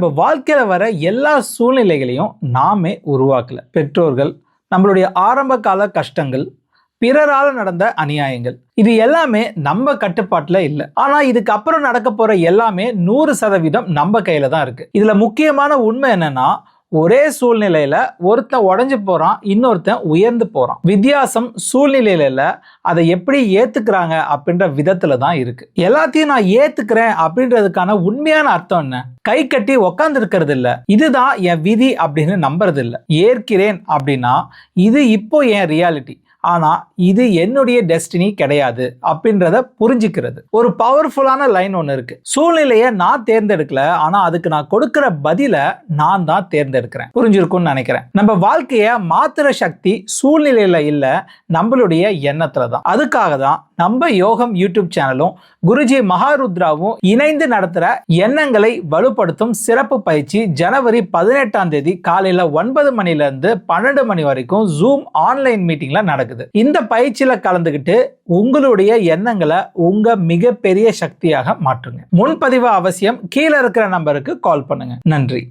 நம்ம வாழ்க்கையில வர எல்லா சூழ்நிலைகளையும் நாமே உருவாக்கல. பெற்றோர்கள், நம்மளுடைய ஆரம்ப கால கஷ்டங்கள், பிறரால நடந்த அநியாயங்கள், இது எல்லாமே நம்ம கட்டுப்பாட்டுல இல்ல. ஆனா இதுக்கு அப்புறம் நடக்க போற எல்லாமே 100% நம்ம கையில தான் இருக்கு. இதுல முக்கியமான உண்மை என்னன்னா, ஒரே சூழ்நிலையில ஒருத்தன் உடைஞ்சு போறான், இன்னொருத்தன் உயர்ந்து போறான். வித்தியாசம் சூழ்நிலையில இல்ல, அதை எப்படி ஏத்துக்கிறாங்க அப்படின்ற விதத்துல தான் இருக்கு. எல்லாத்தையும் நான் ஏத்துக்கிறேன் அப்படின்றதுக்கான உண்மையான அர்த்தம் என்ன? கை கட்டி உக்காந்து இருக்கிறது இல்ல, இதுதான் என் விதி அப்படின்னு நம்புறது இல்ல. ஏற்கிறேன் அப்படின்னா இது இப்போ என் ரியாலிட்டி, ஆனா இது என்னுடைய டெஸ்டினி கிடையாது அப்படின்றத புரிஞ்சுக்கிறது. ஒரு பவர்ஃபுல்லான லைன் ஒன்று இருக்கு. சூழ்நிலையை நான் தேர்ந்தெடுக்கல, ஆனா அதுக்கு நான் கொடுக்கிற பதில நான் தான் தேர்ந்தெடுக்கிறேன். புரிஞ்சிருக்கும்னு நினைக்கிறேன். நம்ம வாழ்க்கையை மாத்துற சக்தி சூழ்நிலையில இல்ல, நம்மளுடைய எண்ணத்துல தான். அதுக்காக தான் நம்ம யோகம் யூடியூப் சேனலும் குருஜி மகாருத்ராவும் இணைந்து நடத்துற எண்ணங்களை வலுப்படுத்தும் சிறப்பு பயிற்சி ஜனவரி 18 காலையில 9 மணில இருந்து 12 மணி வரைக்கும் ஜூம் ஆன்லைன் மீட்டிங்ல நடக்குது. இந்த பயிற்சியில கலந்துகிட்டு உங்களுடைய எண்ணங்களை உங்க மிகப்பெரிய சக்தியாக மாற்றுங்க. முன்பதிவு அவசியம். கீழே இருக்கிற நம்பருக்கு கால் பண்ணுங்க. நன்றி.